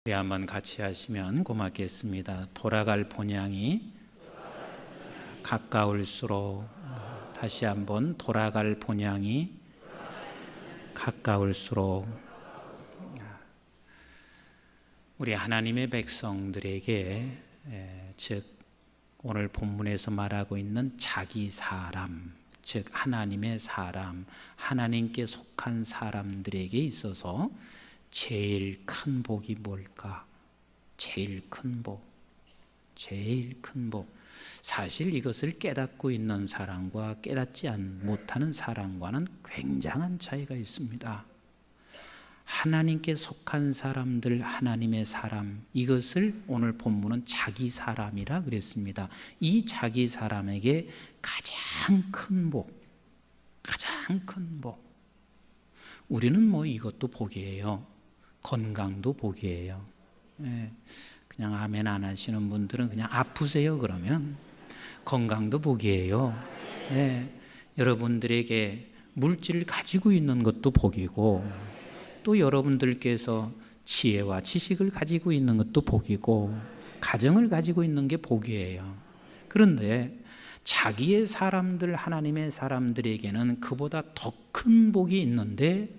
우리 한번 같이 하시면 고맙겠습니다. 돌아갈 본향이 가까울수록, 다시 한번 돌아갈 본향이 가까울수록. 우리 하나님의 백성들에게, 즉 오늘 본문에서 말하고 있는 자기 사람, 즉 하나님의 사람, 하나님께 속한 사람들에게 있어서 제일 큰 복이 뭘까? 제일 큰 복. 사실 이것을 깨닫고 있는 사람과 깨닫지 못하는 사람과는 굉장한 차이가 있습니다. 하나님께 속한 사람들, 하나님의 사람, 이것을 오늘 본문은 자기 사람이라 그랬습니다. 이 자기 사람에게 가장 큰 복, 우리는 이것도 복이에요. 건강도 복이에요. 그냥 아멘 안 하시는 분들은 그냥 아프세요 그러면 건강도 복이에요. 여러분들에게 물질을 가지고 있는 것도 복이고, 또 여러분들께서 지혜와 지식을 가지고 있는 것도 복이고, 가정을 가지고 있는 게 복이에요. 그런데 자기의 사람들, 하나님의 사람들에게는 그보다 더 큰 복이 있는데,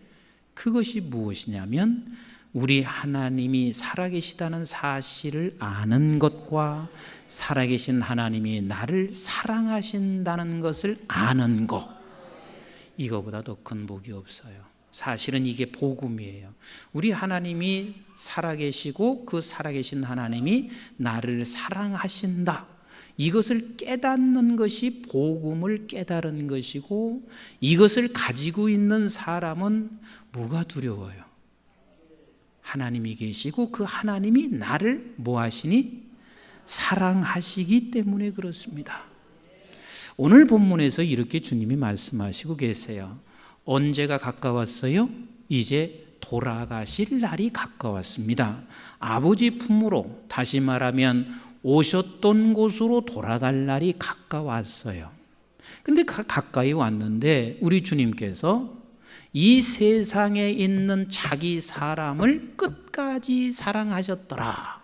그것이 무엇이냐면 우리 하나님이 살아계시다는 사실을 아는 것과 살아계신 하나님이 나를 사랑하신다는 것을 아는 것, 이거보다 더 큰 복이 없어요. 사실은 이게 복음이에요. 우리 하나님이 살아계시고 그 살아계신 하나님이 나를 사랑하신다, 이것을 깨닫는 것이 복음을 깨달은 것이고, 이것을 가지고 있는 사람은 뭐가 두려워요? 하나님이 계시고 그 하나님이 나를 뭐하시니? 사랑하시기 때문에 그렇습니다. 오늘 본문에서 이렇게 주님이 말씀하시고 계세요. 언제가 가까웠어요? 이제 돌아가실 날이 가까웠습니다. 아버지 품으로, 다시 말하면 오셨던 곳으로 돌아갈 날이 가까웠어요. 근데 가까이 왔는데 우리 주님께서 이 세상에 있는 자기 사람을 끝까지 사랑하셨더라.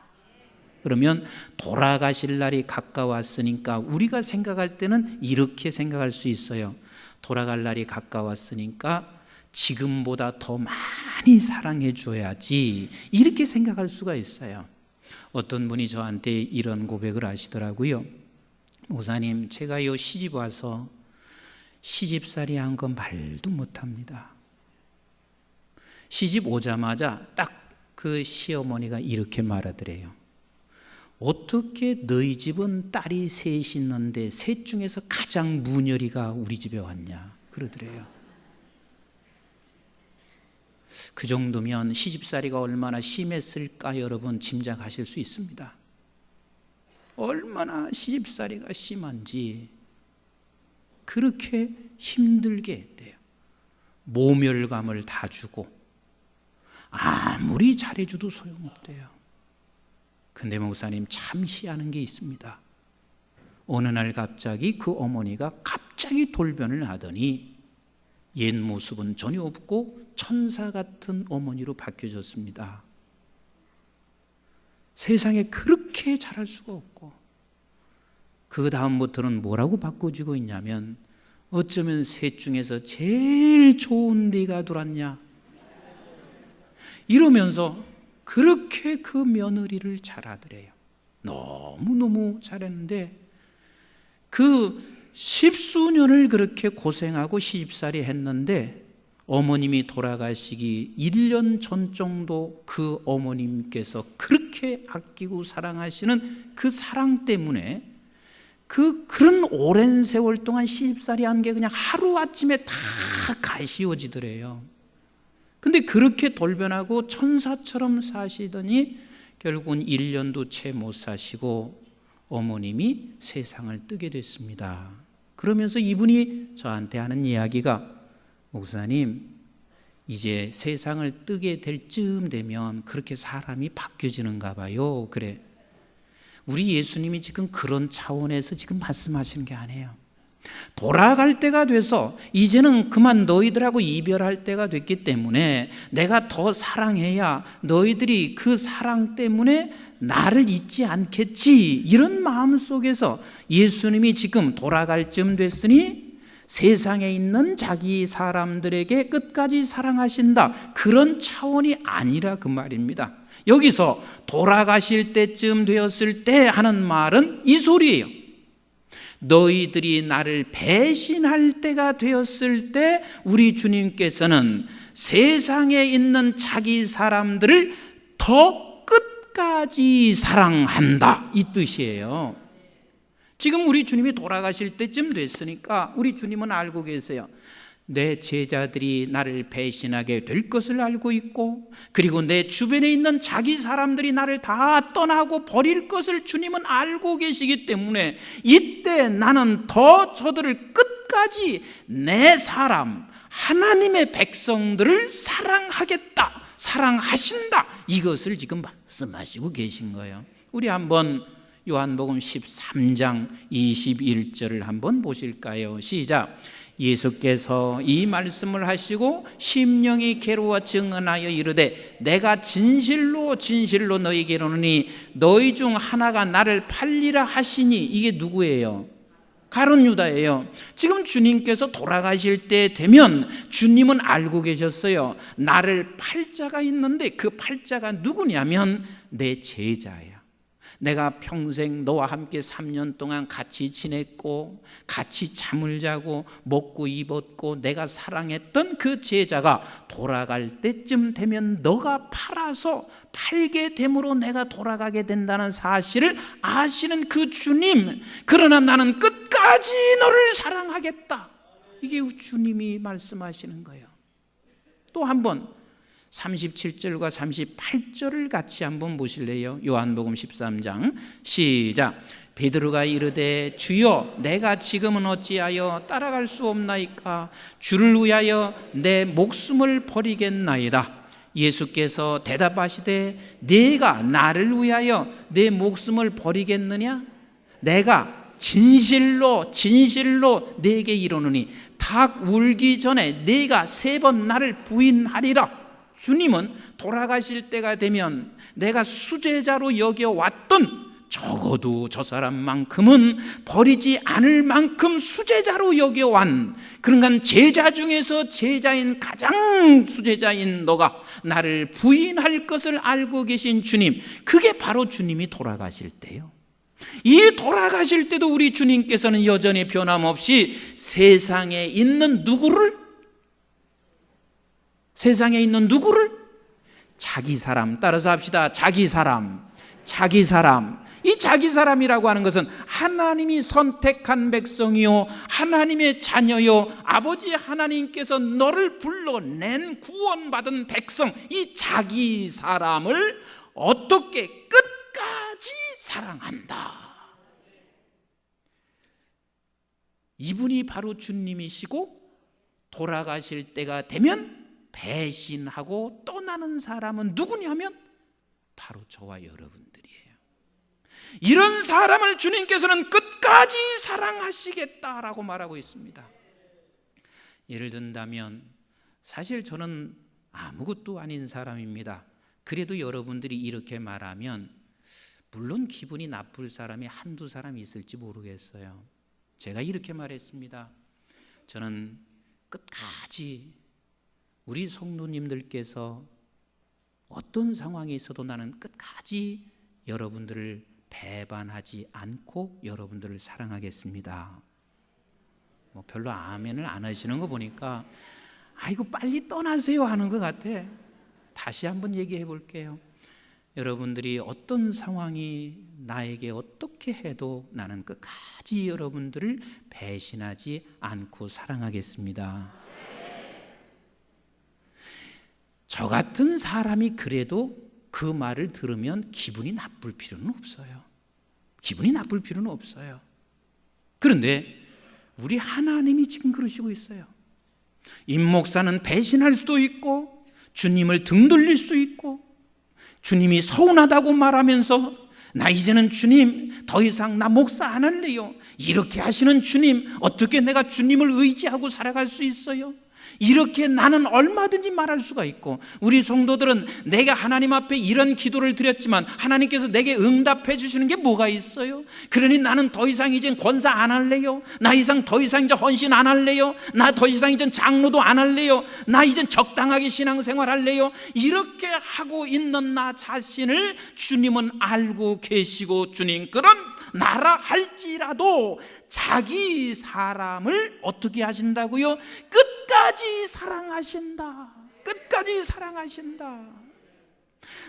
그러면 돌아가실 날이 가까웠으니까 우리가 생각할 때는 이렇게 생각할 수 있어요. 돌아갈 날이 가까웠으니까 지금보다 더 많이 사랑해 줘야지, 이렇게 생각할 수가 있어요. 어떤 분이 저한테 이런 고백을 하시더라고요. 목사님, 제가요 시집 와서 시집살이 한 건 말도 못합니다. 시집 오자마자 딱 그 시어머니가 이렇게 말하더래요. 어떻게 너희 집은 딸이 셋이 있는데 셋 중에서 가장 문열이가 우리 집에 왔냐, 그러더래요. 그 정도면 시집살이가 얼마나 심했을까 여러분 짐작하실 수 있습니다. 얼마나 시집살이가 심한지 그렇게 힘들게 했대요. 모멸감을 다 주고 아무리 잘해줘도 소용없대요. 근데 목사님, 참 희한한 게 있습니다. 어느 날 갑자기 그 어머니가 갑자기 돌변을 하더니 옛 모습은 전혀 없고 천사 같은 어머니로 바뀌어졌습니다. 세상에 그렇게 잘할 수가 없고, 그 다음부터는 뭐라고 바꿔주고 있냐면, 어쩌면 셋 중에서 제일 좋은 네가 들었냐, 이러면서 그렇게 그 며느리를 잘하더래요. 너무너무 잘했는데 그 십수년을 그렇게 고생하고 시집살이 했는데 어머님이 돌아가시기 1년 전 정도 그 어머님께서 그렇게 아끼고 사랑하시는 그 사랑 때문에 그런 오랜 세월 동안 시집살이 한 게 그냥 하루아침에 다 가시워지더래요. 근데 그렇게 돌변하고 천사처럼 사시더니 결국은 1년도 채 못 사시고 어머님이 세상을 뜨게 됐습니다. 그러면서 이분이 저한테 하는 이야기가, 목사님, 이제 세상을 뜨게 될 쯤 되면 그렇게 사람이 바뀌어지는가 봐요. 그래. 우리 예수님이 지금 그런 차원에서 지금 말씀하시는 게 아니에요. 돌아갈 때가 돼서 이제는 그만 너희들하고 이별할 때가 됐기 때문에 내가 더 사랑해야 너희들이 그 사랑 때문에 나를 잊지 않겠지, 이런 마음 속에서 예수님이 지금 돌아갈 쯤 됐으니 세상에 있는 자기 사람들에게 끝까지 사랑하신다, 그런 차원이 아니라 그 말입니다. 여기서 돌아가실 때쯤 되었을 때 하는 말은 이 소리예요. 너희들이 나를 배신할 때가 되었을 때 우리 주님께서는 세상에 있는 자기 사람들을 더 끝까지 사랑한다, 이 뜻이에요. 지금 우리 주님이 돌아가실 때쯤 됐으니까 우리 주님은 알고 계세요. 내 제자들이 나를 배신하게 될 것을 알고 있고, 그리고 내 주변에 있는 자기 사람들이 나를 다 떠나고 버릴 것을 주님은 알고 계시기 때문에 이때 나는 더 저들을 끝까지 내 사람, 하나님의 백성들을 사랑하겠다, 사랑하신다, 이것을 지금 말씀하시고 계신 거예요. 우리 한번 요한복음 13장 21절을 한번 보실까요? 시작. 예수께서 이 말씀을 하시고 심령이 괴로워 증언하여 이르되 내가 진실로 진실로 너희에게 이르노니 너희 중 하나가 나를 팔리라 하시니, 이게 누구예요? 가룟 유다예요. 지금 주님께서 돌아가실 때 되면 주님은 알고 계셨어요. 나를 팔 자가 있는데 그 팔자가 누구냐면 내 제자예요. 내가 평생 너와 함께 3년 동안 같이 지냈고 같이 잠을 자고 먹고 입었고 내가 사랑했던 그 제자가 돌아갈 때쯤 되면 너가 팔아서 팔게 됨으로 내가 돌아가게 된다는 사실을 아시는 그 주님, 그러나 나는 끝까지 너를 사랑하겠다, 이게 주님이 말씀하시는 거예요. 또 한번 37절과 38절을 같이 한번 보실래요? 요한복음 13장 시작. 베드로가 이르되 주여 내가 지금은 어찌하여 따라갈 수 없나이까? 주를 위하여 내 목숨을 버리겠나이다. 예수께서 대답하시되 네가 나를 위하여 내 목숨을 버리겠느냐? 내가 진실로 진실로 네게 이르노니 닭 울기 전에 네가 3번 나를 부인하리라. 주님은 돌아가실 때가 되면 내가 수제자로 여겨왔던, 적어도 저 사람만큼은 버리지 않을 만큼 수제자로 여겨완, 그러니까 제자 중에서 제자인 가장 수제자인 너가 나를 부인할 것을 알고 계신 주님, 그게 바로 주님이 돌아가실 때요. 이 돌아가실 때도 우리 주님께서는 여전히 변함없이 세상에 있는 누구를, 세상에 있는 누구를? 자기 사람. 따라서 합시다. 자기 사람. 자기 사람. 이 자기 사람이라고 하는 것은 하나님이 선택한 백성이요, 하나님의 자녀요, 아버지 하나님께서 너를 불러낸 구원받은 백성, 이 자기 사람을 어떻게 끝까지 사랑한다. 이분이 바로 주님이시고 돌아가실 때가 되면 배신하고 떠나는 사람은 누구냐면 바로 저와 여러분들이에요. 이런 사람을 주님께서는 끝까지 사랑하시겠다라고 말하고 있습니다. 예를 든다면 사실 저는 아무것도 아닌 사람입니다. 그래도 여러분들이 이렇게 말하면 물론 기분이 나쁠 사람이 한두 사람 있을지 모르겠어요. 제가 이렇게 말했습니다. 저는 끝까지 우리 성도님들께서 어떤 상황에 있어도 나는 끝까지 여러분들을 배반하지 않고 여러분들을 사랑하겠습니다. 별로 아멘을 안 하시는 거 보니까 아이고 빨리 떠나세요 하는 것 같아. 다시 한번 얘기해 볼게요. 여러분들이 어떤 상황이 나에게 어떻게 해도 나는 끝까지 여러분들을 배신하지 않고 사랑하겠습니다. 저 같은 사람이 그래도 그 말을 들으면 기분이 나쁠 필요는 없어요. 기분이 나쁠 필요는 없어요. 그런데 우리 하나님이 지금 그러시고 있어요. 임 목사는 배신할 수도 있고 주님을 등 돌릴 수 있고 주님이 서운하다고 말하면서 나 이제는 주님 더 이상 나 목사 안 할래요. 이렇게 하시는 주님, 어떻게 내가 주님을 의지하고 살아갈 수 있어요? 이렇게 나는 얼마든지 말할 수가 있고, 우리 성도들은 내가 하나님 앞에 이런 기도를 드렸지만 하나님께서 내게 응답해 주시는 게 뭐가 있어요? 그러니 나는 더 이상 이젠 권사 안 할래요. 나 이상 더 이상 이제 헌신 안 할래요. 나 더 이상 이젠 장로도 안 할래요. 나 이젠 적당하게 신앙생활 할래요. 이렇게 하고 있는 나 자신을 주님은 알고 계시고, 주님 그런 나라 할지라도 자기 사람을 어떻게 하신다고요? 끝까지 사랑하신다. 끝까지 사랑하신다.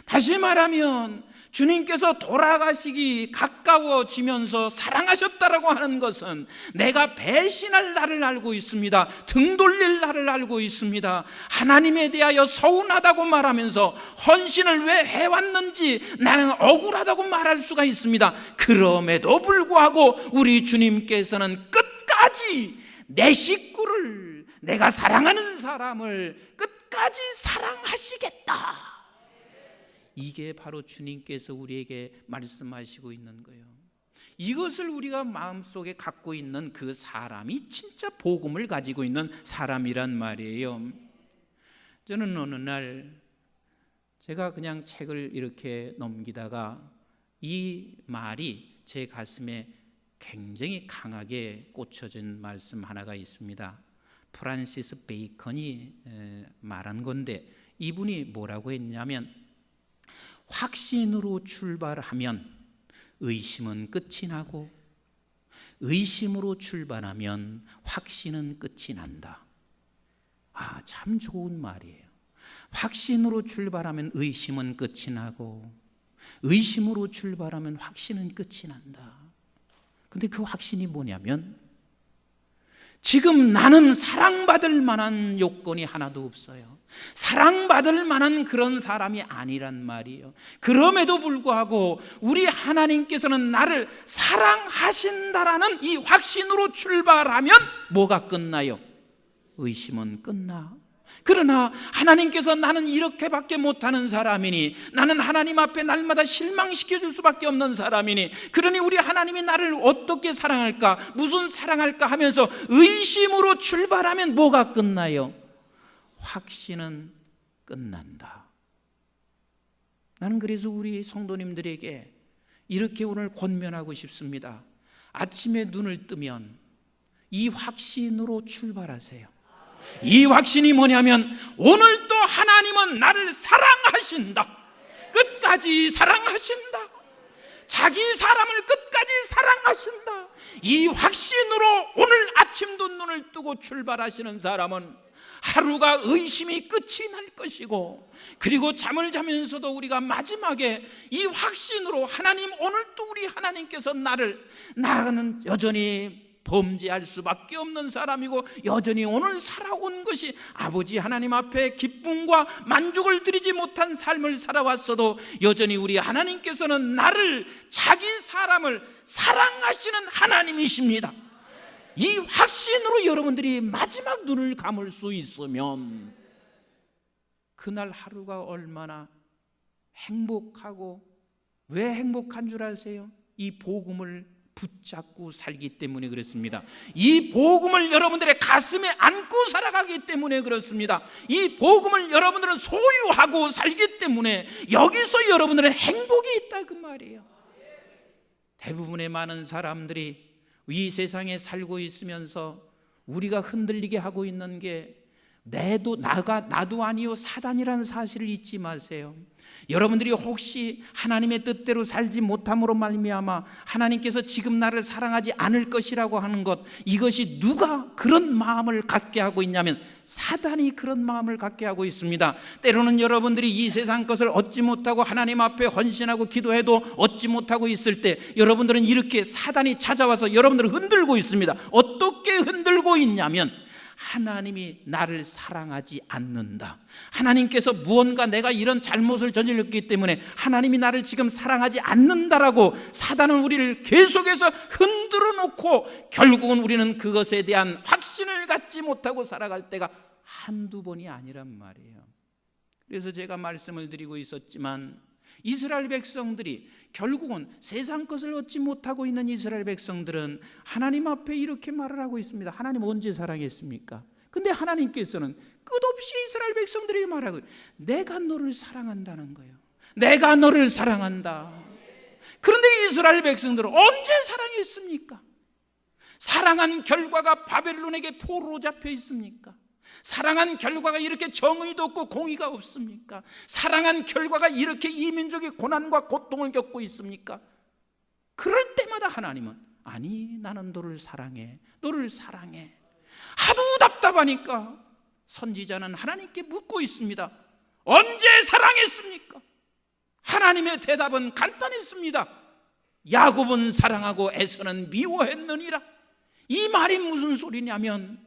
다시 말하면 주님께서 돌아가시기 가까워지면서 사랑하셨다라고 하는 것은 내가 배신할 나를 알고 있습니다. 등 돌릴 나를 알고 있습니다. 하나님에 대하여 서운하다고 말하면서 헌신을 왜 해왔는지 나는 억울하다고 말할 수가 있습니다. 그럼에도 불구하고 우리 주님께서는 끝까지 내 식구를, 내가 사랑하는 사람을 끝까지 사랑하시겠다. 이게 바로 주님께서 우리에게 말씀하시고 있는 거예요. 이것을 우리가 마음속에 갖고 있는 그 사람이 진짜 복음을 가지고 있는 사람이란 말이에요. 저는 어느 날 제가 그냥 책을 이렇게 넘기다가 이 말이 제 가슴에 굉장히 강하게 꽂혀진 말씀 하나가 있습니다. 프란시스 베이컨이 말한 건데, 이분이 뭐라고 했냐면, 확신으로 출발하면 의심은 끝이 나고, 의심으로 출발하면 확신은 끝이 난다. 참 좋은 말이에요. 확신으로 출발하면 의심은 끝이 나고, 의심으로 출발하면 확신은 끝이 난다. 근데 그 확신이 뭐냐면, 지금 나는 사랑받을 만한 요건이 하나도 없어요. 사랑받을 만한 그런 사람이 아니란 말이에요. 그럼에도 불구하고 우리 하나님께서는 나를 사랑하신다라는 이 확신으로 출발하면 뭐가 끝나요? 의심은 끝나. 그러나 하나님께서 나는 이렇게밖에 못하는 사람이니, 나는 하나님 앞에 날마다 실망시켜줄 수밖에 없는 사람이니, 그러니 우리 하나님이 나를 어떻게 사랑할까, 무슨 사랑할까 하면서 의심으로 출발하면 뭐가 끝나요? 확신은 끝난다. 나는 그래서 우리 성도님들에게 이렇게 오늘 권면하고 싶습니다. 아침에 눈을 뜨면 이 확신으로 출발하세요. 이 확신이 뭐냐면, 오늘도 하나님은 나를 사랑하신다. 끝까지 사랑하신다. 자기 사람을 끝까지 사랑하신다. 이 확신으로 오늘 아침도 눈을 뜨고 출발하시는 사람은 하루가 의심이 끝이 날 것이고, 그리고 잠을 자면서도 우리가 마지막에 이 확신으로, 하나님 오늘도 우리 하나님께서 나는 여전히 범죄할 수밖에 없는 사람이고, 여전히 오늘 살아온 것이 아버지 하나님 앞에 기쁨과 만족을 드리지 못한 삶을 살아왔어도 여전히 우리 하나님께서는 나를, 자기 사람을 사랑하시는 하나님이십니다. 이 확신으로 여러분들이 마지막 눈을 감을 수 있으면 그날 하루가 얼마나 행복하고, 왜 행복한 줄 아세요? 이 복음을 붙잡고 살기 때문에 그렇습니다. 이 복음을 여러분들의 가슴에 안고 살아가기 때문에 그렇습니다. 이 복음을 여러분들은 소유하고 살기 때문에 여기서 여러분들의 행복이 있다 그 말이에요. 대부분의 많은 사람들이 이 세상에 살고 있으면서 우리가 흔들리게 하고 있는 게 나도 아니요 사단이라는 사실을 잊지 마세요. 여러분들이 혹시 하나님의 뜻대로 살지 못함으로 말미암아 하나님께서 지금 나를 사랑하지 않을 것이라고 하는 것, 이것이 누가 그런 마음을 갖게 하고 있냐면 사단이 그런 마음을 갖게 하고 있습니다. 때로는 여러분들이 이 세상 것을 얻지 못하고 하나님 앞에 헌신하고 기도해도 얻지 못하고 있을 때 여러분들은 이렇게 사단이 찾아와서 여러분들을 흔들고 있습니다. 어떻게 흔들고 있냐면, 하나님이 나를 사랑하지 않는다. 하나님께서 무언가 내가 이런 잘못을 저질렀기 때문에 하나님이 나를 지금 사랑하지 않는다라고 사단은 우리를 계속해서 흔들어 놓고 결국은 우리는 그것에 대한 확신을 갖지 못하고 살아갈 때가 한두 번이 아니란 말이에요. 그래서 제가 말씀을 드리고 있었지만 이스라엘 백성들이 결국은 세상 것을 얻지 못하고 있는 이스라엘 백성들은 하나님 앞에 이렇게 말을 하고 있습니다. 하나님 언제 사랑했습니까? 근데 하나님께서는 끝없이 이스라엘 백성들에게 말하고, 내가 너를 사랑한다는 거예요. 내가 너를 사랑한다. 그런데 이스라엘 백성들은 언제 사랑했습니까? 사랑한 결과가 바벨론에게 포로로 잡혀 있습니까? 사랑한 결과가 이렇게 정의도 없고 공의가 없습니까? 사랑한 결과가 이렇게 이 민족이 고난과 고통을 겪고 있습니까? 그럴 때마다 하나님은, 아니, 나는 너를 사랑해, 너를 사랑해. 하도 답답하니까 선지자는 하나님께 묻고 있습니다. 언제 사랑했습니까? 하나님의 대답은 간단했습니다. 야곱은 사랑하고 에서는 미워했느니라. 이 말이 무슨 소리냐면,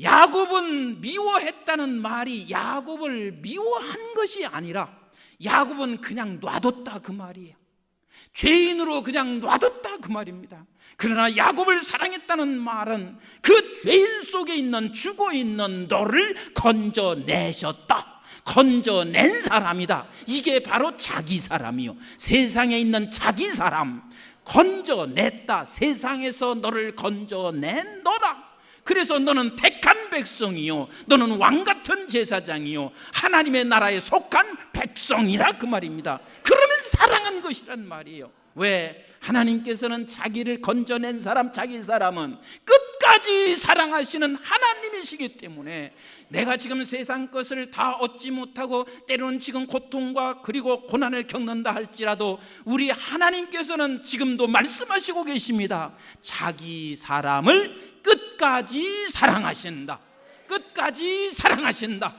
야곱은 미워했다는 말이 야곱을 미워한 것이 아니라 야곱은 그냥 놔뒀다 그 말이에요. 죄인으로 그냥 놔뒀다 그 말입니다. 그러나 야곱을 사랑했다는 말은 그 죄인 속에 있는 죽어 있는 너를 건져내셨다, 건져낸 사람이다. 이게 바로 자기 사람이요, 세상에 있는 자기 사람 건져냈다. 세상에서 너를 건져낸 너라. 그래서 너는 택한 백성이요, 너는 왕같은 제사장이요, 하나님의 나라에 속한 백성이라 그 말입니다. 그러면 사랑한 것이란 말이에요. 왜? 하나님께서는 자기를 건져낸 사람, 자기 사람은 끝까지 사랑하시는 하나님이시기 때문에, 내가 지금 세상 것을 다 얻지 못하고 때로는 지금 고통과 그리고 고난을 겪는다 할지라도 우리 하나님께서는 지금도 말씀하시고 계십니다. 자기 사람을 끝까지 사랑하신다. 끝까지 사랑하신다.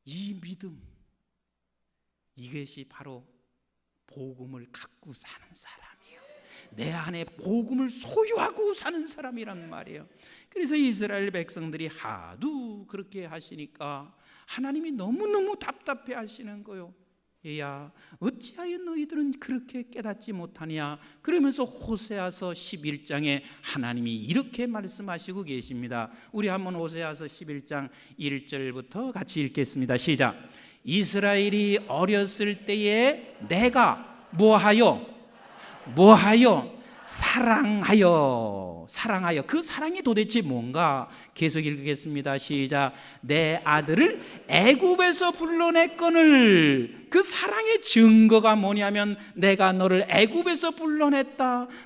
이 믿음, 이것이 바로 복음을 갖고 사는 사람이에요. 내 안에 복음을 소유하고 사는 사람이란 말이에요. 그래서 이스라엘 백성들이 하도 그렇게 하시니까 하나님이 너무너무 답답해 하시는 거예요. 얘야, 어찌하여 너희들은 그렇게 깨닫지 못하냐? 그러면서 호세아서 11장에 하나님이 이렇게 말씀하시고 계십니다. 우리 한번 호세아서 11장 1절부터 같이 읽겠습니다. 시작. 이스라엘이 어렸을 때에 내가 뭐하여 사랑하여. 그 사랑이 도대체 뭔가? 계속 읽겠습니다. 시작. 내 아들을 애굽에서 불러냈거늘. 그 사랑의 증거가 뭐냐면, 내가 너를 애굽에서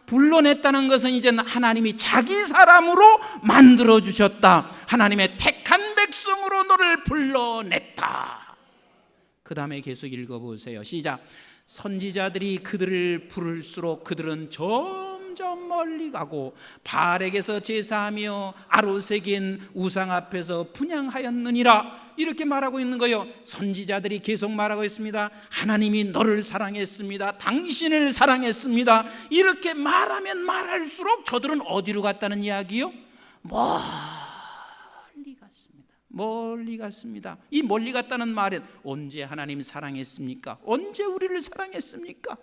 불러냈다는 것은 이제는 하나님이 자기 사람으로 만들어 주셨다. 하나님의 택한 백성으로 너를 불러냈다. 그 다음에 계속 읽어보세요. 시작. 선지자들이 그들을 부를수록 그들은 점점 멀리 가고 바알에게서 제사하며 아로색인 우상 앞에서 분향하였느니라. 이렇게 말하고 있는 거예요. 선지자들이 계속 말하고 있습니다. 하나님이 너를 사랑했습니다. 당신을 사랑했습니다. 이렇게 말하면 말할수록 저들은 어디로 갔다는 이야기요? 멀리 갔습니다. 이 멀리 갔다는 말은 언제 하나님 사랑했습니까? 언제 우리를 사랑했습니까?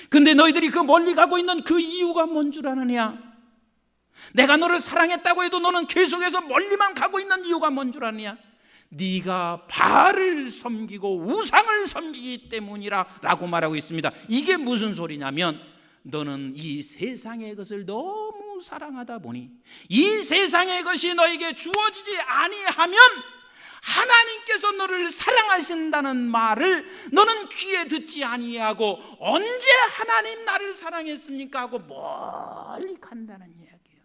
근데 너희들이 그 멀리 가고 있는 그 이유가 뭔 줄 아느냐? 내가 너를 사랑했다고 해도 너는 계속해서 멀리만 가고 있는 이유가 뭔 줄 아느냐? 네가 바알을 섬기고 우상을 섬기기 때문이라 라고 말하고 있습니다. 이게 무슨 소리냐면, 너는 이 세상의 것을 너무 사랑하다 보니 이 세상의 것이 너에게 주어지지 아니하면 하나님께서 너를 사랑하신다는 말을 너는 귀에 듣지 아니하고, 언제 하나님 나를 사랑했습니까? 하고 멀리 간다는 이야기예요.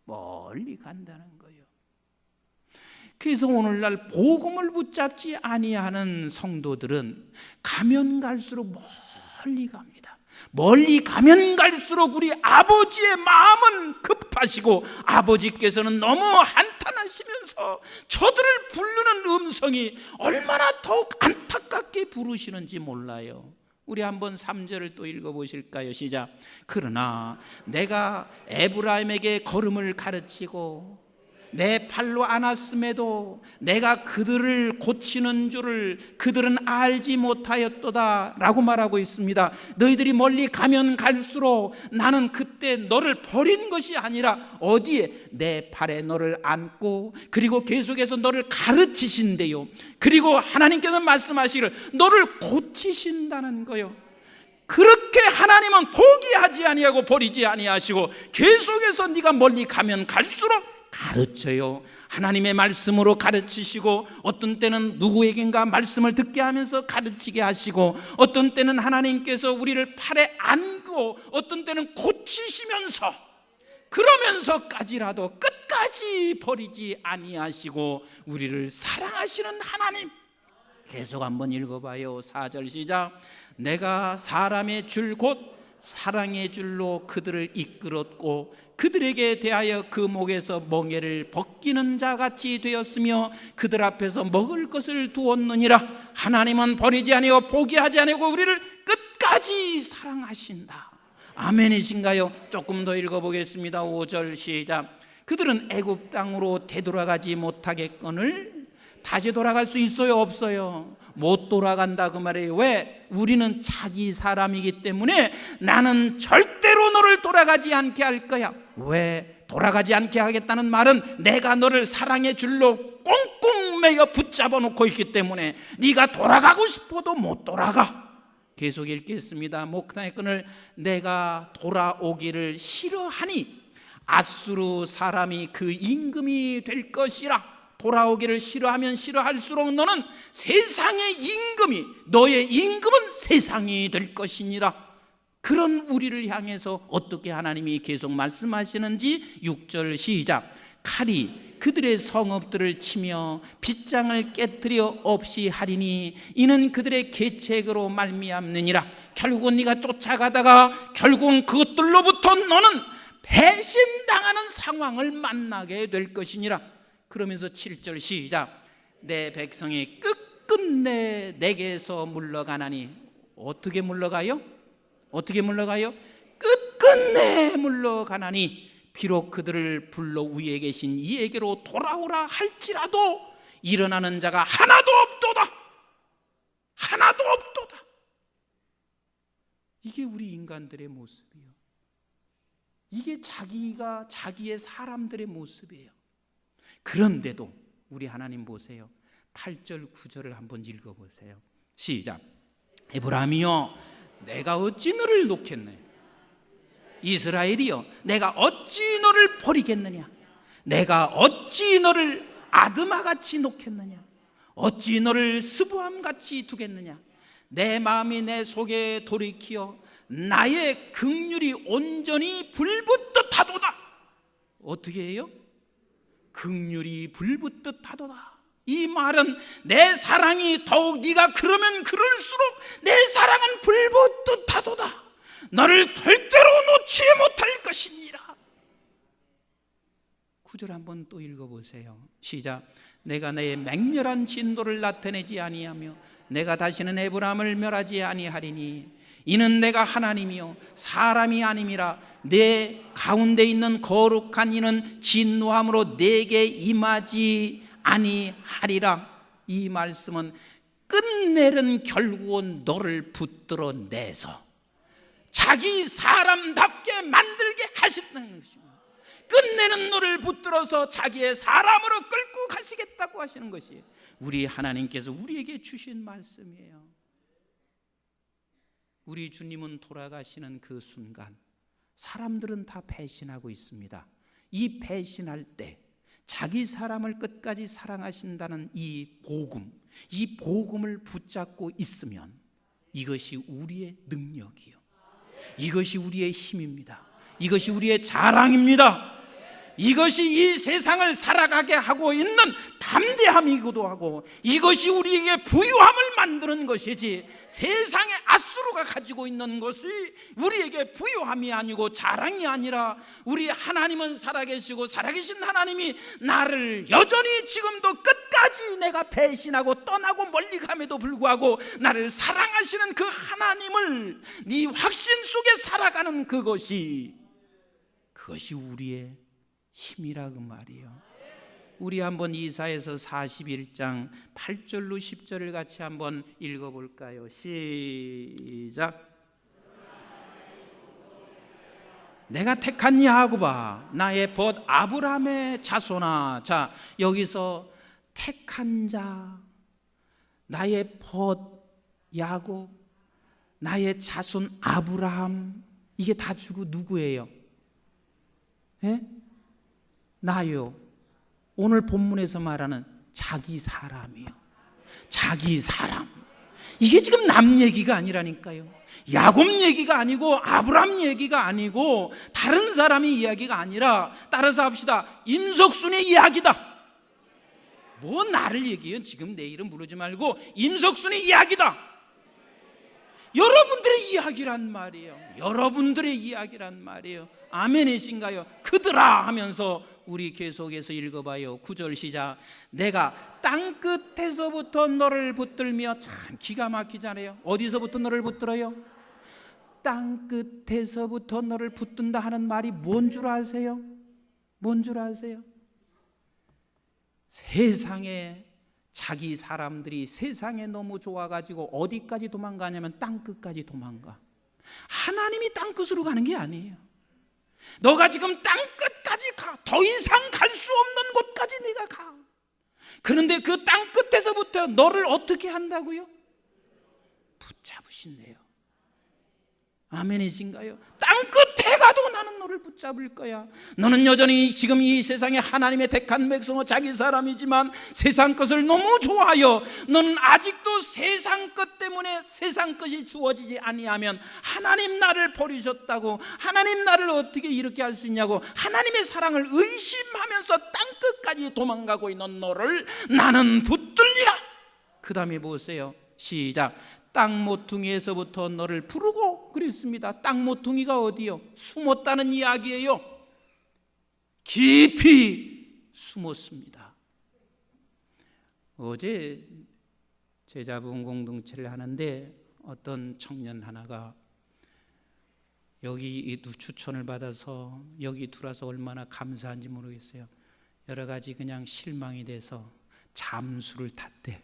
멀리 간다는 거예요. 그래서 오늘날 복음을 붙잡지 아니하는 성도들은 가면 갈수록 멀리 갑니다. 멀리 가면 갈수록 우리 아버지의 마음은 급하시고 아버지께서는 너무 한탄하시면서 저들을 부르는 음성이 얼마나 더욱 안타깝게 부르시는지 몰라요. 우리 한번 3절을 또 읽어보실까요? 시작. 그러나 내가 에브라임에게 걸음을 가르치고 내 팔로 안았음에도 내가 그들을 고치는 줄을 그들은 알지 못하였도다 라고 말하고 있습니다. 너희들이 멀리 가면 갈수록 나는 그때 너를 버린 것이 아니라 어디에? 내 팔에 너를 안고 그리고 계속해서 너를 가르치신대요. 그리고 하나님께서 말씀하시기를 너를 고치신다는 거요. 그렇게 하나님은 포기하지 아니하고 버리지 아니하시고 계속해서 네가 멀리 가면 갈수록 가르쳐요. 하나님의 말씀으로 가르치시고 어떤 때는 누구에겐가 말씀을 듣게 하면서 가르치게 하시고 어떤 때는 하나님께서 우리를 팔에 안고 어떤 때는 고치시면서 그러면서까지라도 끝까지 버리지 아니하시고 우리를 사랑하시는 하나님. 계속 한번 읽어봐요. 4절 시작. 내가 사람의 줄 곧 사랑의 줄로 그들을 이끌었고 그들에게 대하여 그 목에서 멍에를 벗기는 자같이 되었으며 그들 앞에서 먹을 것을 두었느니라. 하나님은 버리지 아니하고 포기하지 아니하고 우리를 끝까지 사랑하신다. 아멘이신가요? 조금 더 읽어보겠습니다. 5절 시작. 그들은 애굽 땅으로 되돌아가지 못하겠거늘 다시 돌아갈 수 있어요? 없어요? 못 돌아간다 그 말이에요. 왜? 우리는 자기 사람이기 때문에 나는 절대로 너를 돌아가지 않게 할 거야. 왜? 돌아가지 않게 하겠다는 말은 내가 너를 사랑의 줄로 꽁꽁 매여 붙잡아 놓고 있기 때문에 네가 돌아가고 싶어도 못 돌아가. 계속 읽겠습니다. 목나의 끈을 내가 돌아오기를 싫어하니 아수르 사람이 그 임금이 될 것이라. 돌아오기를 싫어하면 싫어할수록 너는 세상의 임금이 너의 임금은 세상이 될 것이니라. 그런 우리를 향해서 어떻게 하나님이 계속 말씀하시는지 6절 시작. 칼이 그들의 성읍들을 치며 빗장을 깨뜨려 없이 하리니 이는 그들의 계책으로 말미암느니라. 결국은 네가 쫓아가다가 결국은 그것들로부터 너는 배신당하는 상황을 만나게 될 것이니라. 그러면서 7절 시작. 내 백성이 끝끝내 내게서 물러가나니. 어떻게 물러가요? 어떻게 물러가요? 끝끝내 물러가나니 비록 그들을 불러 위에 계신 이에게로 돌아오라 할지라도 일어나는 자가 하나도 없도다. 하나도 없도다. 이게 우리 인간들의 모습이에요. 이게 자기의 사람들의 모습이에요. 그런데도 우리 하나님 보세요. 8절 9절을 한번 읽어보세요. 시작. 에브라임이여 내가 어찌 너를 놓겠느냐. 이스라엘이여 내가 어찌 너를 버리겠느냐. 내가 어찌 너를 아드마같이 놓겠느냐. 어찌 너를 스보암같이 두겠느냐. 내 마음이 내 속에 돌이키어 나의 긍휼이 온전히 불붙듯 하도다. 어떻게 해요? 긍휼이 불붙듯 하도다. 이 말은 내 사랑이 더욱 네가 그러면 그럴수록 내 사랑은 불붙듯 하도다. 너를 절대로 놓지 못할 것이니라. 9절 한번 또 읽어보세요. 시작. 내가 내 맹렬한 진노를 나타내지 아니하며 내가 다시는 에브라임을 멸하지 아니하리니 이는 내가 하나님이요 사람이 아님이라. 내 가운데 있는 거룩한 이는 진노함으로 내게 임하지 아니하리라. 이 말씀은 끝내는 결국은 너를 붙들어 내서 자기 사람답게 만들게 하신다는 것입니다. 끝내는 너를 붙들어서 자기의 사람으로 끌고 가시겠다고 하시는 것이 우리 하나님께서 우리에게 주신 말씀이에요. 우리 주님은 돌아가시는 그 순간 사람들은 다 배신하고 있습니다. 이 배신할 때 자기 사람을 끝까지 사랑하신다는 이 복음을 붙잡고 있으면 이것이 우리의 능력이요, 이것이 우리의 힘입니다. 이것이 우리의 자랑입니다. 이것이 이 세상을 살아가게 하고 있는 담대함이기도 하고 이것이 우리에게 부유함을 만드는 것이지 세상의 아수르가 가지고 있는 것이 우리에게 부유함이 아니고 자랑이 아니라 우리 하나님은 살아계시고 살아계신 하나님이 나를 여전히 지금도 끝까지 내가 배신하고 떠나고 멀리 감에도 불구하고 나를 사랑하시는 그 하나님을 네 확신 속에 살아가는 그것이 우리의 힘이라 그 말이에요. 우리 한번 이사야서 41장 8절로 10절을 같이 한번 읽어볼까요? 시작. 내가 택한 야곱아, 나의 벗 아브라함의 자손아. 자, 여기서 택한 자, 나의 벗 야곱, 나의 자손 아브라함, 이게 다 주고 누구예요? 예? 나요. 오늘 본문에서 말하는 자기 사람이요. 자기 사람. 이게 지금 남 얘기가 아니라니까요. 야곱 얘기가 아니고 아브라함 얘기가 아니고 다른 사람의 이야기가 아니라, 따라서 합시다, 임석순의 이야기다. 뭐 나를 얘기해요. 지금 내 이름 부르지 말고 임석순의 이야기다. 여러분들의 이야기란 말이에요. 여러분들의 이야기란 말이에요. 아멘이신가요? 그들아 하면서 우리 계속해서 읽어봐요. 9절 시작. 내가 땅끝에서부터 너를 붙들며, 참 기가 막히잖아요. 어디서부터 너를 붙들어요? 땅끝에서부터 너를 붙든다 하는 말이 뭔 줄 아세요? 뭔 줄 아세요? 세상에 자기 사람들이 세상에 너무 좋아가지고 어디까지 도망가냐면 땅끝까지 도망가. 하나님이 땅끝으로 가는 게 아니에요. 너가 지금 땅끝까지 가. 더 이상 갈 수 없는 곳까지 네가 가. 그런데 그 땅끝에서부터 너를 어떻게 한다고요? 붙잡으신대요. 아멘이신가요? 땅끝에 가도 나는 너를 붙잡을 거야. 너는 여전히 지금 이 세상에 하나님의 택한 백성은 자기 사람이지만 세상 것을 너무 좋아하여 너는 아직도 세상 것 때문에 세상 것이 주어지지 아니하면 하나님 나를 버리셨다고, 하나님 나를 어떻게 이렇게 할 수 있냐고 하나님의 사랑을 의심하면서 땅끝까지 도망가고 있는 너를 나는 붙들리라. 그 다음에 보세요. 시작. 땅 모퉁이에서부터 너를 부르고 그랬습니다. 땅 모퉁이가 어디요? 숨었다는 이야기예요. 깊이 숨었습니다. 어제 제자분 공동체를 하는데 어떤 청년 하나가 여기 추천을 받아서 여기 들어와서 얼마나 감사한지 모르겠어요. 여러 가지 그냥 실망이 돼서 잠수를 탔대.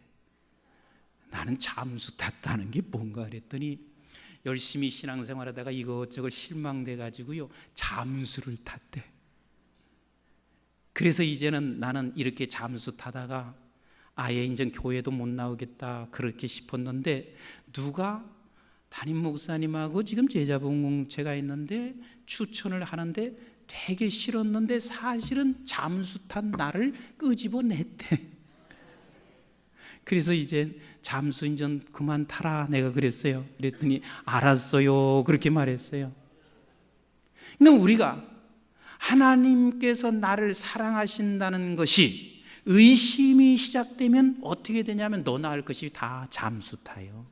나는 잠수 탔다는 게 뭔가 그랬더니 열심히 신앙생활하다가 이것저것 실망돼 가지고요 잠수를 탔대. 그래서 이제는 나는 이렇게 잠수 타다가 아예 이제 교회도 못 나오겠다 그렇게 싶었는데, 누가 담임 목사님하고 지금 제자분 공동체가 있는데 추천을 하는데 되게 싫었는데 사실은 잠수 탄 나를 끄집어냈대. 그래서 이제 잠수 인전 그만 타라 내가 그랬어요. 그랬더니 알았어요 그렇게 말했어요. 근데 우리가 하나님께서 나를 사랑하신다는 것이 의심이 시작되면 어떻게 되냐면 너나 할 것이 다 잠수 타요.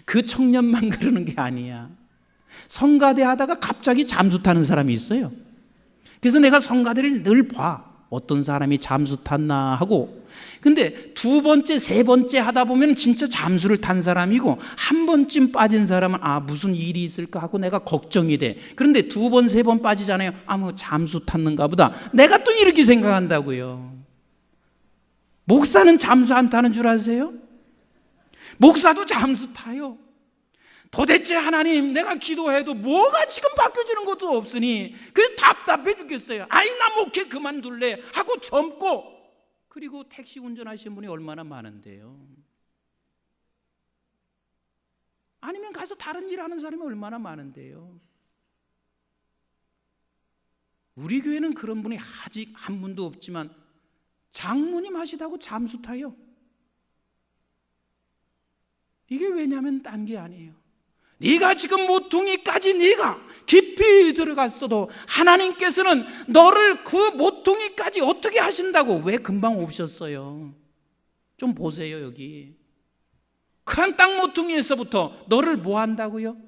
그 청년만 그러는 게 아니야. 성가대 하다가 갑자기 잠수 타는 사람이 있어요. 그래서 내가 성가대를 늘 봐. 어떤 사람이 잠수 탔나 하고. 근데 두 번째, 세 번째 하다 보면 진짜 잠수를 탄 사람이고, 한 번쯤 빠진 사람은 무슨 일이 있을까 하고 내가 걱정이 돼. 그런데 두 번, 세 번 빠지잖아요. 뭐 잠수 탔는가 보다. 내가 또 이렇게 생각한다고요. 목사는 잠수 안 타는 줄 아세요? 목사도 잠수 타요. 도대체 하나님, 내가 기도해도 뭐가 지금 바뀌어지는 것도 없으니 그래서 답답해 죽겠어요. 나 목회 그만둘래 하고 젊고, 그리고 택시 운전하시는 분이 얼마나 많은데요. 아니면 가서 다른 일 하는 사람이 얼마나 많은데요. 우리 교회는 그런 분이 아직 한 분도 없지만 장로님 하시다고 잠수 타요. 이게 왜냐면 딴 게 아니에요. 네가 지금 모퉁이까지 네가 깊이 들어갔어도 하나님께서는 너를 그 모퉁이까지 어떻게 하신다고 왜 금방 오셨어요? 좀 보세요. 여기 큰 땅 모퉁이에서부터 너를 뭐 한다고요?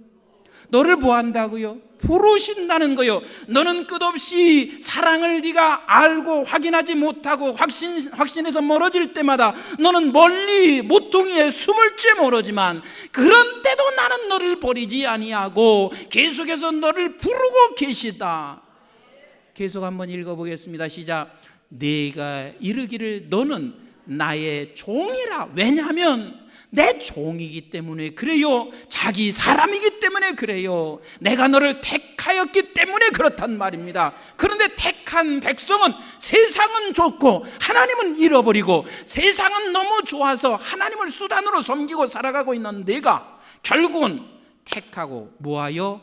너를 뭐 한다고요? 부르신다는 거요. 너는 끝없이 사랑을 네가 알고 확인하지 못하고 확신해서 멀어질 때마다 너는 멀리 모퉁이에 숨을 쬐 멀어지만, 그런 때도 나는 너를 버리지 아니하고 계속해서 너를 부르고 계시다. 계속 한번 읽어보겠습니다. 시작. 내가 이르기를 너는 나의 종이라. 왜냐하면 내 종이기 때문에 그래요. 자기 사람이기 때문에 그래요. 내가 너를 택하였기 때문에 그렇단 말입니다. 그런데 택한 백성은 세상은 좋고 하나님은 잃어버리고, 세상은 너무 좋아서 하나님을 수단으로 섬기고 살아가고 있는 내가 결국은 택하고 뭐하여?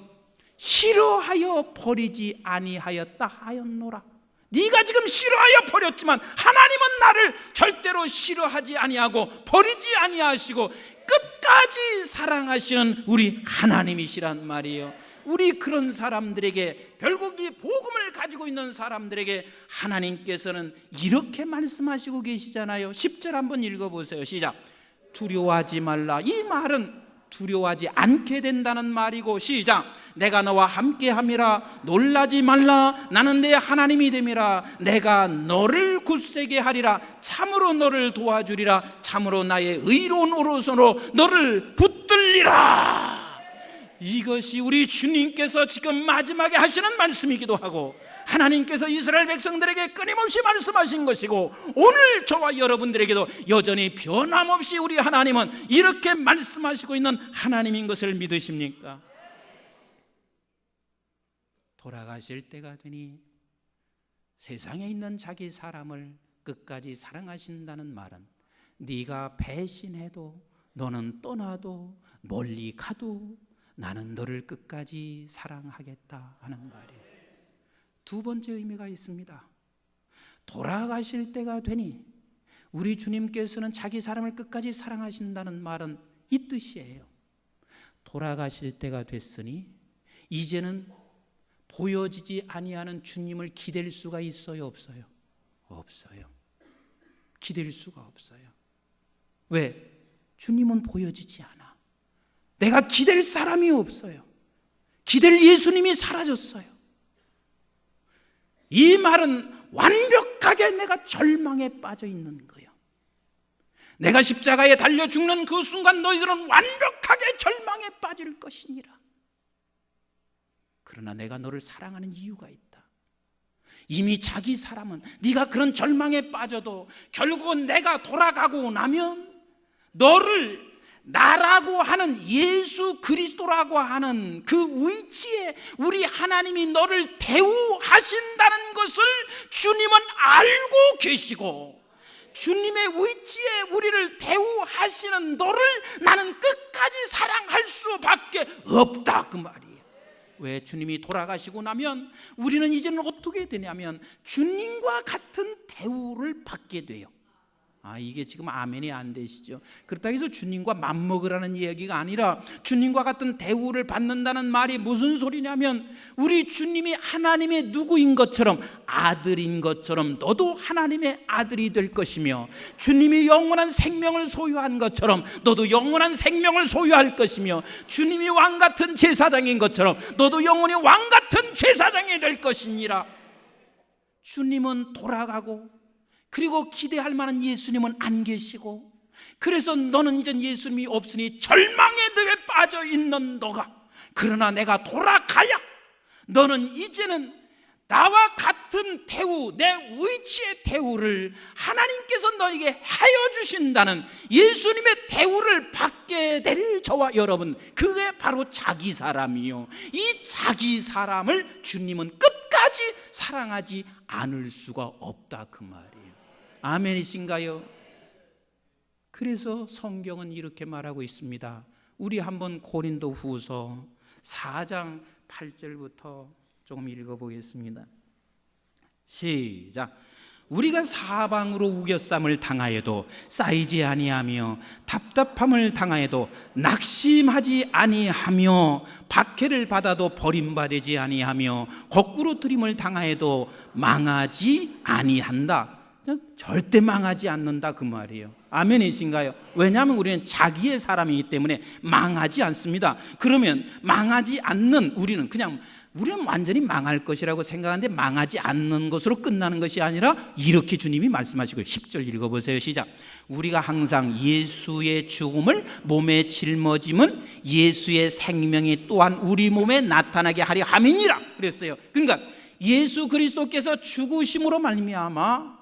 싫어하여 버리지 아니하였다 하였노라. 네가 지금 싫어하여 버렸지만 하나님은 나를 절대로 싫어하지 아니하고 버리지 아니하시고 끝까지 사랑하시는 우리 하나님이시란 말이에요. 우리 그런 사람들에게, 결국 이 복음을 가지고 있는 사람들에게 하나님께서는 이렇게 말씀하시고 계시잖아요. 10절 한번 읽어보세요. 시작. 두려워하지 말라. 이 말은 두려워하지 않게 된다는 말이고, 시작. 내가 너와 함께함이라. 놀라지 말라. 나는 내 하나님이 됨이라. 내가 너를 굳세게 하리라. 참으로 너를 도와주리라. 참으로 나의 의로운 오른손으로 너를 붙들리라. 이것이 우리 주님께서 지금 마지막에 하시는 말씀이기도 하고, 하나님께서 이스라엘 백성들에게 끊임없이 말씀하신 것이고, 오늘 저와 여러분들에게도 여전히 변함없이 우리 하나님은 이렇게 말씀하시고 있는 하나님인 것을 믿으십니까? 돌아가실 때가 되니 세상에 있는 자기 사람을 끝까지 사랑하신다는 말은 네가 배신해도, 너는 떠나도, 멀리 가도 나는 너를 끝까지 사랑하겠다 하는 말이에요. 두 번째 의미가 있습니다. 돌아가실 때가 되니 우리 주님께서는 자기 사람을 끝까지 사랑하신다는 말은 이 뜻이에요. 돌아가실 때가 됐으니 이제는 보여지지 아니하는 주님을 기댈 수가 있어요, 없어요? 없어요. 기댈 수가 없어요. 왜? 주님은 보여지지 않아. 내가 기댈 사람이 없어요. 기댈 예수님이 사라졌어요. 이 말은 완벽하게 내가 절망에 빠져 있는 거예요. 내가 십자가에 달려 죽는 그 순간 너희들은 완벽하게 절망에 빠질 것이니라. 그러나 내가 너를 사랑하는 이유가 있다. 이미 자기 사람은, 네가 그런 절망에 빠져도 결국은 내가 돌아가고 나면 너를 나라고 하는 예수 그리스도라고 하는 그 위치에 우리 하나님이 너를 대우하신다는 것을 주님은 알고 계시고, 주님의 위치에 우리를 대우하시는 너를 나는 끝까지 사랑할 수밖에 없다 그 말이에요. 왜? 주님이 돌아가시고 나면 우리는 이제는 어떻게 되냐면 주님과 같은 대우를 받게 돼요. 이게 지금 아멘이 안 되시죠? 그렇다고 해서 주님과 맞먹으라는 이야기가 아니라 주님과 같은 대우를 받는다는 말이 무슨 소리냐면, 우리 주님이 하나님의 누구인 것처럼, 아들인 것처럼 너도 하나님의 아들이 될 것이며, 주님이 영원한 생명을 소유한 것처럼 너도 영원한 생명을 소유할 것이며, 주님이 왕 같은 제사장인 것처럼 너도 영원히 왕 같은 제사장이 될 것이니라. 주님은 돌아가고, 그리고 기대할 만한 예수님은 안 계시고, 그래서 너는 이젠 예수님이 없으니 절망의 늪에 빠져 있는 너가, 그러나 내가 돌아가야 너는 이제는 나와 같은 대우, 내 위치의 대우를 하나님께서 너에게 하여 주신다는 예수님의 대우를 받게 될 저와 여러분, 그게 바로 자기 사람이요. 이 자기 사람을 주님은 끝까지 사랑하지 않을 수가 없다 그 말이에요. 아멘이신가요? 그래서 성경은 이렇게 말하고 있습니다. 우리 한번 고린도 후서 4장 8절부터 조금 읽어보겠습니다. 시작. 우리가 사방으로 우겨쌈을 당하여도 쌓이지 아니하며, 답답함을 당하여도 낙심하지 아니하며, 박해를 받아도 버림받지 아니하며, 거꾸로 들임을 당하여도 망하지 아니한다. 절대 망하지 않는다 그 말이에요. 아멘이신가요? 왜냐하면 우리는 자기의 사람이기 때문에 망하지 않습니다. 그러면 망하지 않는 우리는 완전히 망할 것이라고 생각하는데 망하지 않는 것으로 끝나는 것이 아니라 이렇게 주님이 말씀하시고요. 10절 읽어보세요. 시작. 우리가 항상 예수의 죽음을 몸에 짊어짐은 예수의 생명이 또한 우리 몸에 나타나게 하려 함이니라 그랬어요. 그러니까 예수 그리스도께서 죽으심으로 말미암아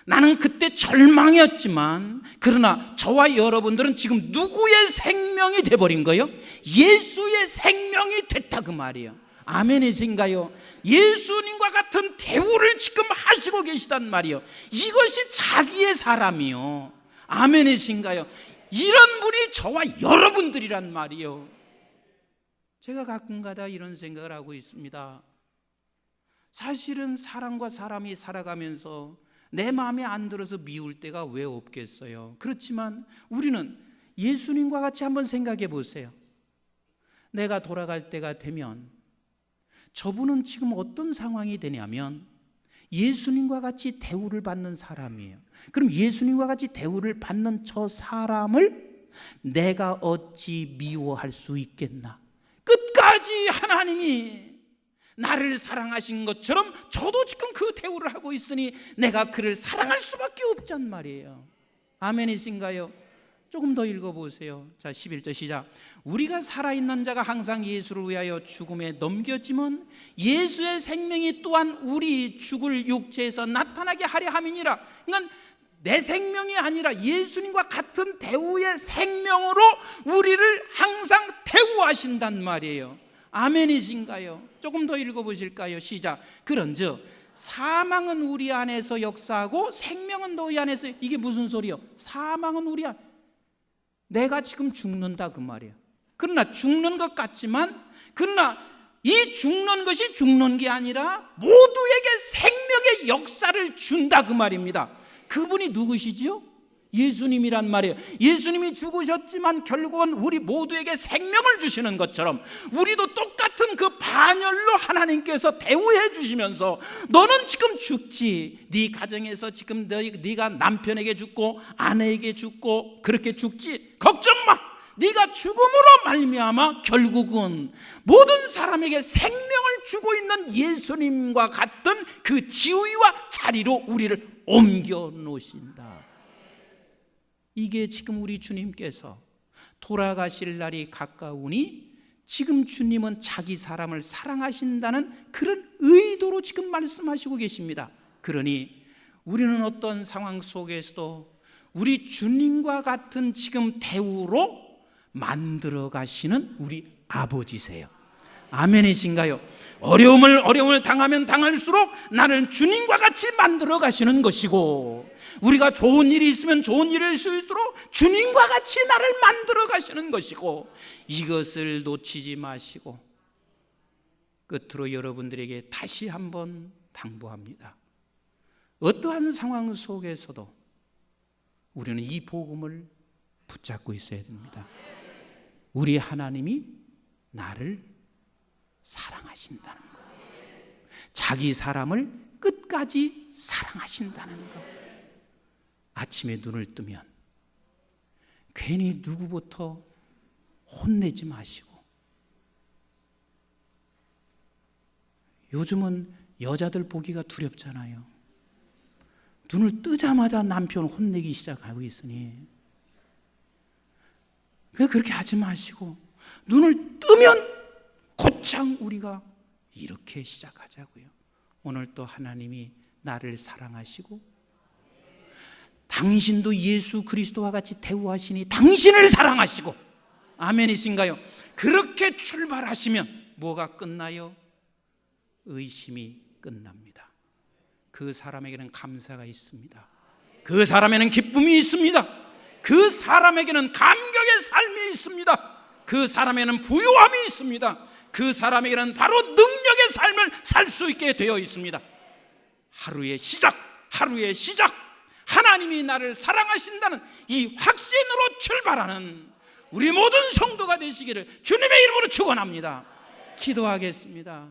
나는 그때 절망이었지만 그러나 저와 여러분들은 지금 누구의 생명이 돼버린 거예요? 예수의 생명이 됐다 그 말이에요. 아멘이신가요? 예수님과 같은 대우를 지금 하시고 계시단 말이에요. 이것이 자기의 사람이요. 아멘이신가요? 이런 분이 저와 여러분들이란 말이에요. 제가 가끔가다 이런 생각을 하고 있습니다. 사실은 사람과 사람이 살아가면서 내 마음에 안 들어서 미울 때가 왜 없겠어요? 그렇지만 우리는 예수님과 같이 한번 생각해 보세요. 내가 돌아갈 때가 되면 저분은 지금 어떤 상황이 되냐면 예수님과 같이 대우를 받는 사람이에요. 그럼 예수님과 같이 대우를 받는 저 사람을 내가 어찌 미워할 수 있겠나? 끝까지 하나님이 나를 사랑하신 것처럼 저도 지금 그 대우를 하고 있으니 내가 그를 사랑할 수밖에 없단 말이에요. 아멘이신가요? 조금 더 읽어보세요. 자, 11절 시작. 우리가 살아있는 자가 항상 예수를 위하여 죽음에 넘겨지면 예수의 생명이 또한 우리 죽을 육체에서 나타나게 하려 함이니라. 그러니까 내 생명이 아니라 예수님과 같은 대우의 생명으로 우리를 항상 대우하신단 말이에요. 아멘이신가요? 조금 더 읽어보실까요? 시작. 그런즉 사망은 우리 안에서 역사하고 생명은 너희 안에서. 이게 무슨 소리요? 사망은 우리 안, 내가 지금 죽는다 그 말이에요. 그러나 죽는 것 같지만 그러나 이 죽는 것이 죽는 게 아니라 모두에게 생명의 역사를 준다 그 말입니다. 그분이 누구시지요? 예수님이란 말이에요. 예수님이 죽으셨지만 결국은 우리 모두에게 생명을 주시는 것처럼 우리도 똑같은 그 반열로 하나님께서 대우해 주시면서 너는 지금 죽지. 네 가정에서 지금 네가 남편에게 죽고 아내에게 죽고 그렇게 죽지. 걱정 마. 네가 죽음으로 말미암아 결국은 모든 사람에게 생명을 주고 있는 예수님과 같은 그 지위와 자리로 우리를 옮겨 놓으신다. 이게 지금 우리 주님께서 돌아가실 날이 가까우니 지금 주님은 자기 사람을 사랑하신다는 그런 의도로 지금 말씀하시고 계십니다. 그러니 우리는 어떤 상황 속에서도 우리 주님과 같은 지금 대우로 만들어 가시는 우리 아버지세요. 아멘이신가요? 어려움을 당하면 당할수록 나를 주님과 같이 만들어 가시는 것이고 우리가 좋은 일이 있으면 좋은 일일 수 있도록 주님과 같이 나를 만들어 가시는 것이고 이것을 놓치지 마시고 끝으로 여러분들에게 다시 한번 당부합니다. 어떠한 상황 속에서도 우리는 이 복음을 붙잡고 있어야 됩니다. 우리 하나님이 나를 사랑하신다는 것, 자기 사람을 끝까지 사랑하신다는 것. 아침에 눈을 뜨면 괜히 누구부터 혼내지 마시고, 요즘은 여자들 보기가 두렵잖아요. 눈을 뜨자마자 남편 혼내기 시작하고 있으니 그렇게 하지 마시고 눈을 뜨면 곧장 우리가 이렇게 시작하자고요. 오늘 또 하나님이 나를 사랑하시고 당신도 예수 그리스도와 같이 대우하시니 당신을 사랑하시고, 아멘이신가요? 그렇게 출발하시면 뭐가 끝나요? 의심이 끝납니다. 그 사람에게는 감사가 있습니다. 그 사람에게는 기쁨이 있습니다. 그 사람에게는 감격의 삶이 있습니다. 그 사람에게는 부유함이 있습니다. 그 사람에게는 바로 능력의 삶을 살 수 있게 되어 있습니다. 하루의 시작, 하나님이 나를 사랑하신다는 이 확신으로 출발하는 우리 모든 성도가 되시기를 주님의 이름으로 축원합니다. 기도하겠습니다.